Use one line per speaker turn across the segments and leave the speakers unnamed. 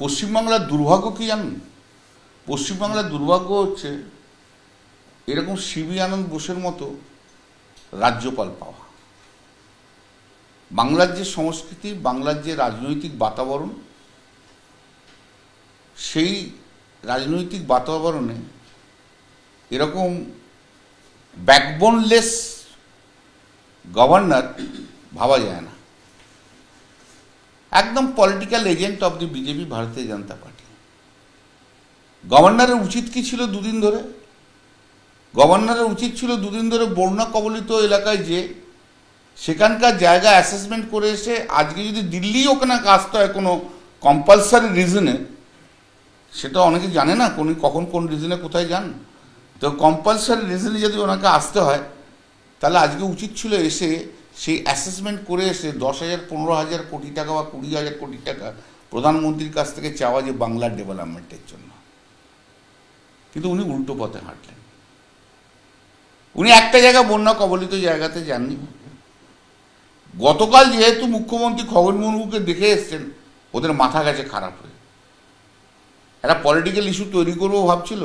পশ্চিমবাংলার দুর্ভাগ্য কি জানেন? পশ্চিমবাংলার দুর্ভাগ্য হচ্ছে এরকম সিবি আনন্দ বোসের মতো রাজ্যপাল পাওয়া। বাংলার যে সংস্কৃতি, বাংলার যে রাজনৈতিক বাতাবরণ, সেই রাজনৈতিক বাতাবরণে এরকম ব্যাকবোনলেস গভর্নর ভাবা যায় না। একদম political agent of the BJP, ভারতীয় জনতা পার্টি। গভর্নরের উচিত কি ছিল দুদিন ধরে? গভর্নরের উচিত ছিল দুদিন ধরে বন্যা কবলিত এলাকায় যে সেখানকার জায়গা অ্যাসেসমেন্ট করে এসে, আজকে যদি দিল্লি ওখানে আসতে হয় কোনো কম্পালসারি রিজনে, সেটা অনেকে জানে না কখন কোন রিজনে কোথায় যান। তো কম্পালসারি রিজনে যদি ওনাকে আসতে হয়, তাহলে আজকে উচিত ছিল এসে সেই অ্যাসেসমেন্ট করে এসে 10,000 15,000 কোটি টাকা বা 20,000 কোটি টাকা প্রধানমন্ত্রীর কাছ থেকে চাওয়া, যে বাংলার ডেভেলপমেন্টের জন্য। কিন্তু উনি উল্টো পথে হাঁটলেন। উনি একটা জায়গা বন্যা কবলিত জায়গাতে যাননি। গতকাল যেহেতু মুখ্যমন্ত্রী খগন মুর্মুকে দেখে এসছেন, ওদের মাথা গেছে খারাপ হয়ে। একটা পলিটিক্যাল ইস্যু তৈরি করবো ভাবছিল,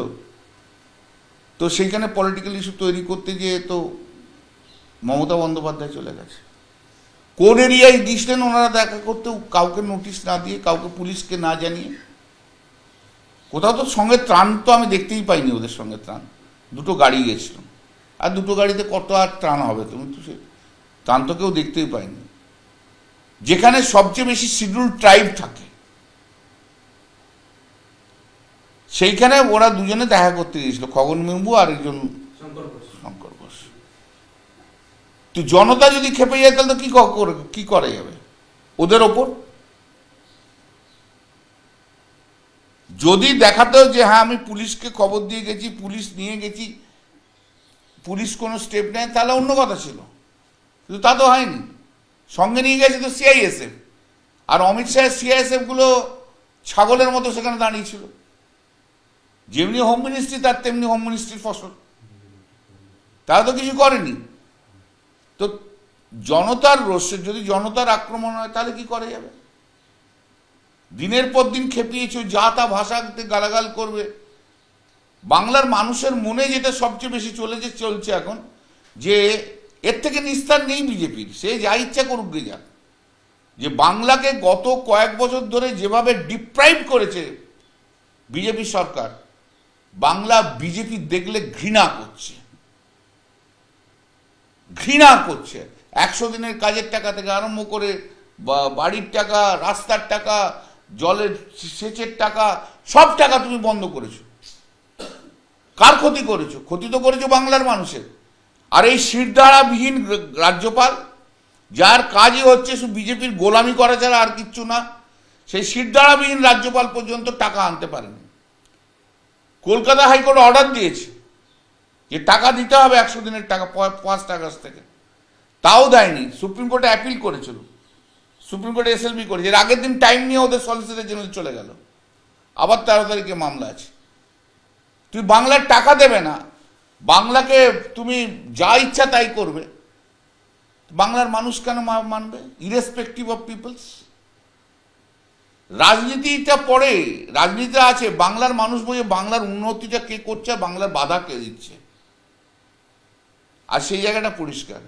তো সেইখানে পলিটিক্যাল ইস্যু তৈরি করতে গিয়ে তো মমতা বন্দ্যোপাধ্যায় চলে গেছে। কোন এরিয়ায় দিয়েছিলেন ওনারা দেখা করতে, কাউকে নোটিশ না দিয়ে, কাউকে পুলিশকে না জানিয়ে। কোথাও তো সঙ্গে ত্রাণ তো আমি দেখতেই পাইনি ওদের সঙ্গে ত্রাণ। দুটো গাড়ি গেছিল, আর দুটো গাড়িতে কত আর ত্রাণ হবে? তুমি তো সে ত্রাণ তো কেউ দেখতেই পাইনি। যেখানে সবচেয়ে বেশি শিডিউল ট্রাইব থাকে, সেইখানে ওরা দুজনে দেখা করতে গিয়েছিল, খগন মুর্মু আর একজন শঙ্কর ঘোষ। তো জনতা যদি খেপে যায়, তাহলে তো কি করা যাবে ওদের ওপর? যদি দেখাতেও যে হ্যাঁ আমি পুলিশকে খবর দিয়ে গেছি, পুলিশ নিয়ে গেছি, পুলিশ কোনো স্টেপ নেয়, তাহলে অন্য কথা ছিল। কিন্তু তা তো হয়নি। সঙ্গে নিয়ে গেছে তো সিআইএসএফ, আর অমিত শাহের সিআইএসএফ গুলো ছাগলের মতো সেখানে দাঁড়িয়েছিল। যেমনি হোম মিনিস্ট্রি, তার তেমনি হোম মিনিস্ট্রির ফসল। তারা তো কিছু করেনি। তো জনতার রোষে যদি জনতার আক্রমণ হয়, তাহলে কি করা যাবে? দিনের পর দিন খেপিয়েছ, যা তা ভাষাতে গালাগাল করবে। বাংলার মানুষের মনে যেটা সবচেয়ে বেশি চলছে এখন, যে এর থেকে নিস্তার নেই বিজেপির, সে যা ইচ্ছা করুক গে যাক। যে বাংলাকে গত কয়েক বছর ধরে যেভাবে ডিপ্রাইভ করেছে বিজেপি সরকার, বাংলা বিজেপি দেখলে ঘৃণা করছে। 100 দিনের কাজের টাকা থেকে আরম্ভ করে বাড়ির টাকা, রাস্তার টাকা, জলের সেচের টাকা, সব টাকা তুমি বন্ধ করেছো। কার ক্ষতি করেছো? ক্ষতি তো করেছো বাংলার মানুষের। আর এই শিরদাঁড়াবিহীন রাজ্যপাল, যার কাজই হচ্ছে শুধু বিজেপির গোলামি করা ছাড়া আর কিচ্ছু না, সেই শিরদাঁড়াবিহীন রাজ্যপাল পর্যন্ত টাকা আনতে পারেনি। কলকাতা হাইকোর্ট অর্ডার দিয়েছে যে টাকা দিতে হবে 100 দিনের টাকা 5 আগস্ট থেকে, তাও দেয়নি। সুপ্রিম কোর্টে অ্যাপিল করেছিল, সুপ্রিম কোর্টে এসএলবি করেছে। এর আগের দিন টাইম নিয়ে ওদের সলিসিটর জেনারেল চলে গেল, আবার 13 তারিখে মামলা আছে। তুমি বাংলার টাকা দেবে না, বাংলাকে তুমি যা ইচ্ছা তাই করবে, বাংলার মানুষ কেন মানবে? Irrespective of peoples. রাজনীতিটা পরে, রাজনীতিটা আছে, বাংলার মানুষ বোঝে বাংলার উন্নতিটা কে করছে, বাংলার বাধা কে দিচ্ছে, আর সেই জায়গাটা পরিষ্কার।